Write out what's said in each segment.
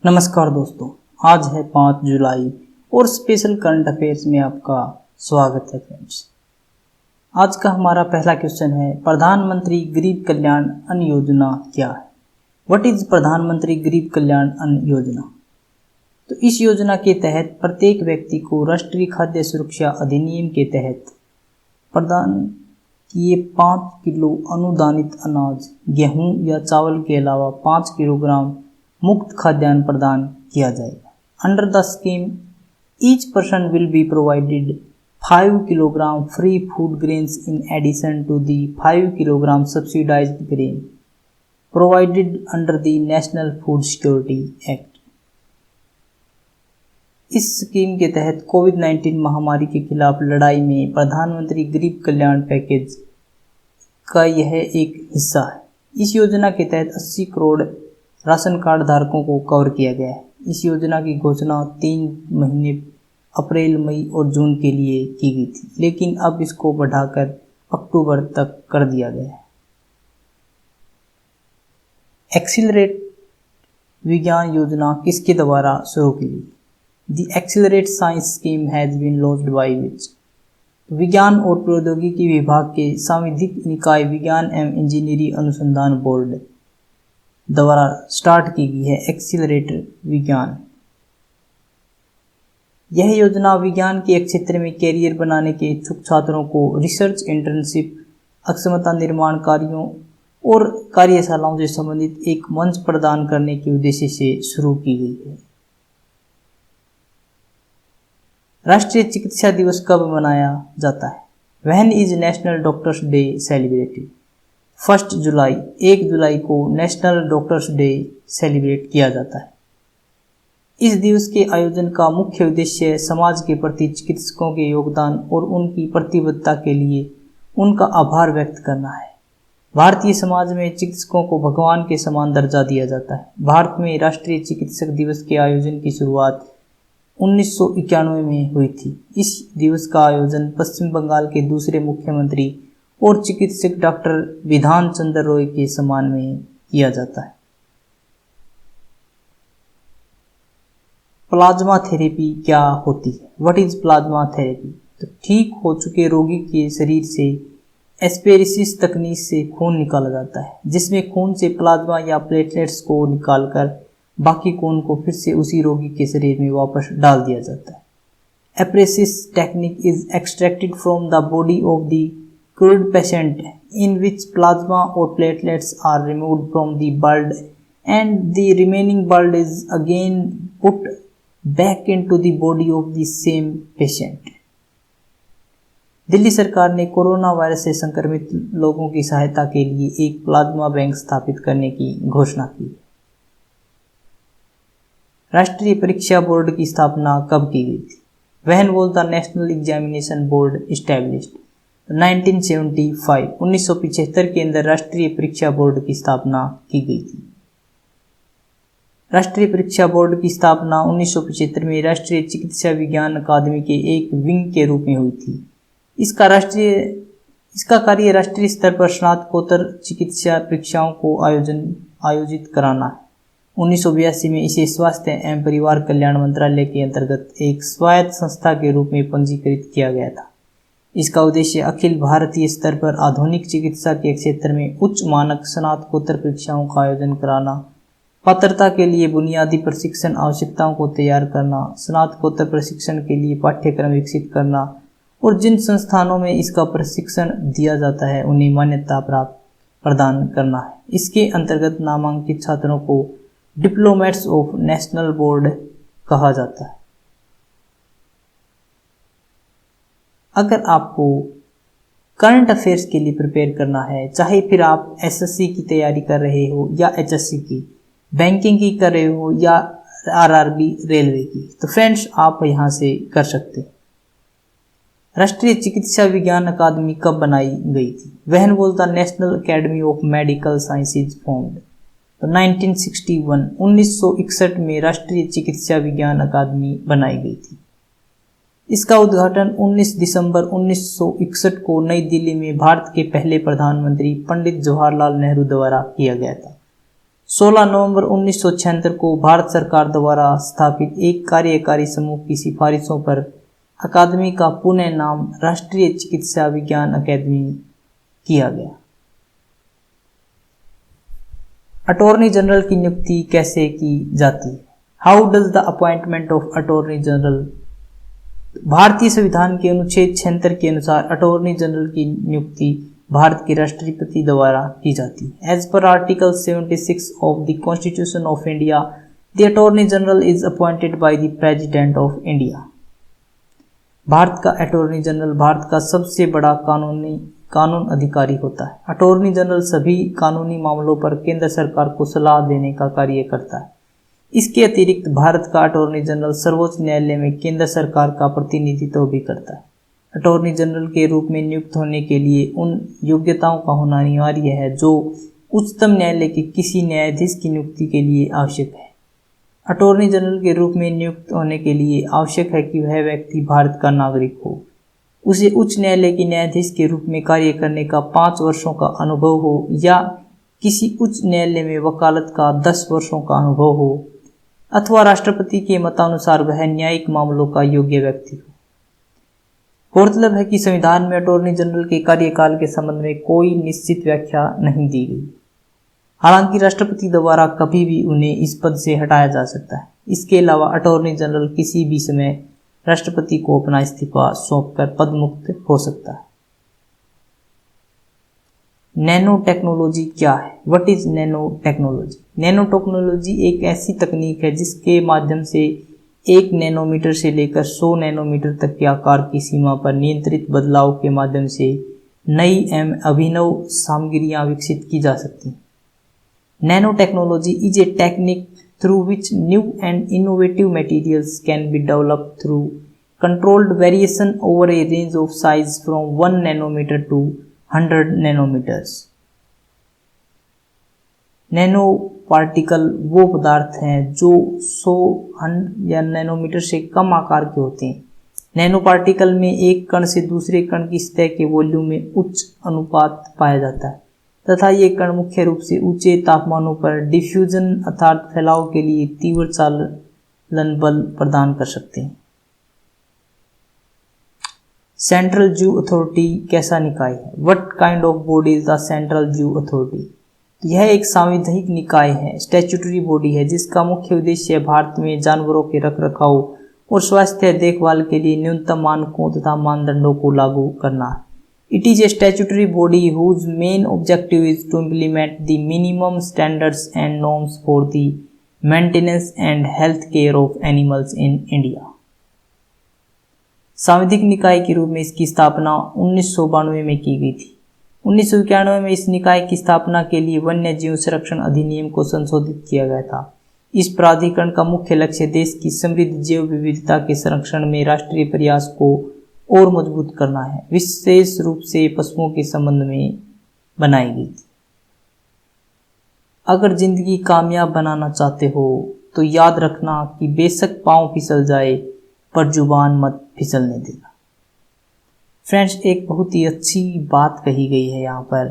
नमस्कार दोस्तों, आज है 5 जुलाई और स्पेशल करंट अफेयर्स में आपका स्वागत है फ्रेंड्स। आज का हमारा पहला क्वेश्चन है, प्रधानमंत्री गरीब कल्याण अन्न योजना क्या है? व्हाट इज प्रधानमंत्री गरीब कल्याण अन्न योजना? तो इस योजना के तहत प्रत्येक व्यक्ति को राष्ट्रीय खाद्य सुरक्षा अधिनियम के तहत प्रदान किए 5 किलो अनुदानित अनाज, गेहूं या चावल के अलावा 5 किलोग्राम मुफ्त खाद्यान्न प्रदान किया जाएगा। Under the scheme each person will be provided 5 kilogram free food grains in addition to the 5 kilogram subsidised grain provided under the national food security act. इस स्कीम के तहत कोविड-19 महामारी के खिलाफ लड़ाई में प्रधानमंत्री गरीब कल्याण पैकेज का यह एक हिस्सा है। इस योजना के तहत 80 करोड़ राशन कार्ड धारकों को कवर किया गया है। इस योजना की घोषणा 3 महीने अप्रैल, मई और जून के लिए की गई थी, लेकिन अब इसको बढ़ाकर अक्टूबर तक कर दिया गया है। एक्सीलरेट विज्ञान योजना किसके द्वारा शुरू की गई? The accelerate science scheme has been launched by which? विज्ञान और प्रौद्योगिकी विभाग के सांविधिक निकाय विज्ञान एवं इंजीनियरिंग अनुसंधान बोर्ड द्वारा स्टार्ट की गई है एक्सीलरेटर विज्ञान। यह योजना विज्ञान के क्षेत्र में कैरियर बनाने के इच्छुक छात्रों को रिसर्च, इंटर्नशिप, अक्षमता निर्माण कार्यों और कार्यशालाओं से संबंधित एक मंच प्रदान करने के उद्देश्य से शुरू की गई है। राष्ट्रीय चिकित्सा दिवस कब मनाया जाता है? When is national doctors day celebrated? 1 जुलाई, 1 जुलाई को नेशनल डॉक्टर्स डे सेलिब्रेट किया जाता है। इस दिवस के आयोजन का मुख्य उद्देश्य समाज के प्रति चिकित्सकों के योगदान और उनकी प्रतिबद्धता के लिए उनका आभार व्यक्त करना है। भारतीय समाज में चिकित्सकों को भगवान के समान दर्जा दिया जाता है। भारत में राष्ट्रीय चिकित्सक दिवस के आयोजन की शुरुआत 1991 में हुई थी। इस दिवस का आयोजन पश्चिम बंगाल के दूसरे मुख्यमंत्री और चिकित्सक डॉक्टर विधान चंद्र रॉय के सम्मान में किया जाता है। प्लाज्मा थेरेपी क्या होती है? What is plasma therapy? तो ठीक हो चुके रोगी के शरीर से एस्पेरिसिस तकनीक से खून निकाला जाता है, जिसमें खून से प्लाज्मा या प्लेटलेट्स को निकालकर बाकी खून को फिर से उसी रोगी के शरीर में वापस डाल दिया जाता है। Apheresis technique is extracted from the body of the cured patient, in which plasma or platelets are removed from the blood and the remaining blood is again put back into the body of the same patient। Delhi सरकार ने corona virus से संक्रमित लोगों की सहायता के लिए एक प्लाज्मा बैंक स्थापित करने की घोषणा की। राष्ट्रीय परीक्षा बोर्ड की स्थापना कब की गई थी? When was the National Examination Board established? 1975, 1975 के अंदर राष्ट्रीय परीक्षा बोर्ड की स्थापना की गई थी। राष्ट्रीय परीक्षा बोर्ड की स्थापना 1975 में राष्ट्रीय चिकित्सा विज्ञान अकादमी के एक विंग के रूप में हुई थी। इसका कार्य राष्ट्रीय स्तर पर स्नातकोत्तर चिकित्सा परीक्षाओं को आयोजित कराना है। 1982 में इसे स्वास्थ्य एवं परिवार कल्याण मंत्रालय के अंतर्गत एक स्वायत्त संस्था के रूप में पंजीकृत किया गया था। इसका उद्देश्य अखिल भारतीय स्तर पर आधुनिक चिकित्सा के क्षेत्र में उच्च मानक स्नातकोत्तर परीक्षाओं का आयोजन कराना, पात्रता के लिए बुनियादी प्रशिक्षण आवश्यकताओं को तैयार करना, स्नातकोत्तर प्रशिक्षण के लिए पाठ्यक्रम विकसित करना और जिन संस्थानों में इसका प्रशिक्षण दिया जाता है उन्हें मान्यता प्राप्त प्रदान करना है। इसके अंतर्गत नामांकित छात्रों को डिप्लोमेट्स ऑफ नेशनल बोर्ड कहा जाता है। अगर आपको करंट अफेयर्स के लिए प्रिपेयर करना है, चाहे फिर आप एसएससी की तैयारी कर रहे हो या एचएससी की, बैंकिंग की कर रहे हो या आरआरबी रेलवे की, तो फ्रेंड्स आप यहाँ से कर सकते हैं। राष्ट्रीय चिकित्सा विज्ञान अकादमी कब बनाई गई थी? When was the national academy of medical sciences formed? तो 1961, 1961 में राष्ट्रीय चिकित्सा विज्ञान अकादमी बनाई गई थी। इसका उद्घाटन 19 दिसंबर 1961 को नई दिल्ली में भारत के पहले प्रधानमंत्री पंडित जवाहरलाल नेहरू द्वारा किया गया था। 16 नवंबर 1976 को भारत सरकार द्वारा स्थापित एक कार्यकारी समूह की सिफारिशों पर अकादमी का पुनः नाम राष्ट्रीय चिकित्सा विज्ञान अकादमी किया गया। अटॉर्नी जनरल की नियुक्ति कैसे की जाती है? How does the appointment of attorney general? भारतीय संविधान के अनुच्छेद 76 के अनुसार अटॉर्नी जनरल की नियुक्ति भारत के राष्ट्रपति द्वारा की जाती है। As per article 76 of the constitution of India, the attorney general is appointed by the president of India. भारत का अटॉर्नी जनरल भारत का सबसे बड़ा कानून अधिकारी होता है। अटॉर्नी जनरल सभी कानूनी मामलों पर केंद्र सरकार को सलाह देने का कार्य करता है। इसके अतिरिक्त भारत का अटॉर्नी जनरल सर्वोच्च न्यायालय में केंद्र सरकार का प्रतिनिधित्व भी करता है। अटॉर्नी जनरल के रूप में नियुक्त होने के लिए उन योग्यताओं का होना अनिवार्य है जो उच्चतम न्यायालय के किसी न्यायाधीश की नियुक्ति के लिए आवश्यक है। अटॉर्नी जनरल के रूप में नियुक्त होने के लिए आवश्यक है कि वह व्यक्ति भारत का नागरिक हो, उसे उच्च न्यायालय के न्यायाधीश के रूप में कार्य करने का 5 वर्षों का अनुभव हो या किसी उच्च न्यायालय में वकालत का 10 वर्षों का अनुभव हो, अथवा राष्ट्रपति के मतानुसार वह न्यायिक मामलों का योग्य व्यक्ति हो। गौरतलब है कि संविधान में अटॉर्नी जनरल के कार्यकाल के संबंध में कोई निश्चित व्याख्या नहीं दी गई। हालांकि राष्ट्रपति द्वारा कभी भी उन्हें इस पद से हटाया जा सकता है। इसके अलावा अटॉर्नी जनरल किसी भी समय राष्ट्रपति को अपना इस्तीफा सौंपकर पद मुक्त हो सकता है। नैनो टेक्नोलॉजी क्या है? What is nano technology? Nano technology एक ऐसी तकनीक है जिसके माध्यम से 1 नैनोमीटर से लेकर 100 नैनोमीटर तक के आकार की सीमा पर नियंत्रित बदलाव के माध्यम से नई एवं अभिनव सामग्रियां विकसित की जा सकती हैं। Nano technology is a technique through which new and innovative materials can be developed through controlled variation over a range of size from 1 nanometer to 100 nanometers. Nano particle वो पदार्थ हैं जो 100 या नैनोमीटर से कम आकार के होते हैं। नैनो पार्टिकल में एक कण से दूसरे कण की सतह के वॉल्यूम में उच्च अनुपात पाया जाता है तथा ये कण मुख्य रूप से ऊंचे तापमानों पर डिफ्यूजन अर्थात फैलाव के लिए तीव्र चालन बल प्रदान कर सकते हैं। सेंट्रल जू अथॉरिटी कैसा निकाय है? What kind of body is the central zoo authority? यह एक संवैधानिक निकाय है, स्टैट्यूटरी बॉडी है जिसका मुख्य उद्देश्य भारत में जानवरों के रखरखाव और स्वास्थ्य देखभाल के लिए न्यूनतम मानकों तथा मानदंडों को लागू करना है। It is a statutory body whose main objective is to implement the minimum standards and norms for the maintenance and health care of animals in India. सांविधिक निकाय के रूप में इसकी स्थापना 1992 में की गई थी। 1991 में इस निकाय की स्थापना के लिए वन्य जीव संरक्षण अधिनियम को संशोधित किया गया था। इस प्राधिकरण का मुख्य लक्ष्य देश की समृद्ध जैव विविधता के संरक्षण में राष्ट्रीय प्रयास को और मजबूत करना है, विशेष रूप से पशुओं के संबंध में बनाई गई थी। अगर जिंदगी कामयाब बनाना चाहते हो तो याद रखना कि बेशक पांव फिसल जाए पर जुबान मत फिसलने देना। फ्रेंड्स, एक बहुत ही अच्छी बात कही गई है यहाँ पर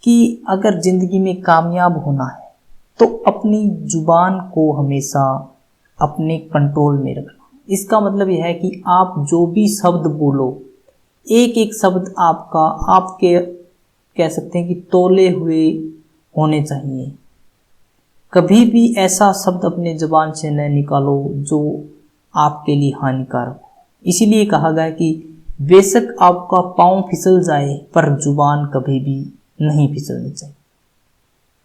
कि अगर जिंदगी में कामयाब होना है तो अपनी जुबान को हमेशा अपने कंट्रोल में रखना। इसका मतलब यह है कि आप जो भी शब्द बोलो, एक एक शब्द आपके कह सकते हैं कि तौले हुए होने चाहिए। कभी भी ऐसा शब्द अपने जुबान से न निकालो जो आपके लिए हानिकारक हो। इसीलिए कहा गया कि बेशक आपका पांव फिसल जाए पर जुबान कभी भी नहीं फिसलनी चाहिए।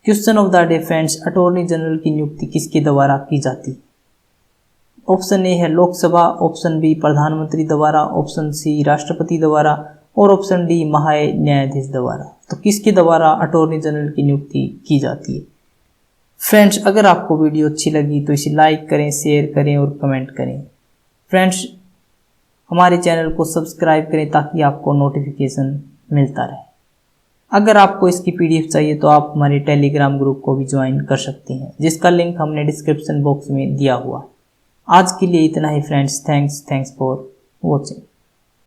Question of the day friends, attorney general की नियुक्ति किसके द्वारा की जाती है? ऑप्शन ए है लोकसभा, ऑप्शन बी प्रधानमंत्री द्वारा, ऑप्शन सी राष्ट्रपति द्वारा और ऑप्शन डी महान्यायाधीश द्वारा। तो किसके द्वारा अटॉर्नी जनरल की नियुक्ति की जाती है? फ्रेंड्स, अगर आपको वीडियो अच्छी लगी तो इसे लाइक करें, शेयर करें और कमेंट करें। फ्रेंड्स, हमारे चैनल को सब्सक्राइब करें ताकि आपको नोटिफिकेशन मिलता रहे। अगर आपको इसकी पीडीएफ चाहिए तो आप हमारे टेलीग्राम ग्रुप को भी ज्वाइन कर सकते हैं, जिसका लिंक हमने डिस्क्रिप्शन बॉक्स में दिया हुआ है। आज के लिए इतना ही फ्रेंड्स। Thanks for watching.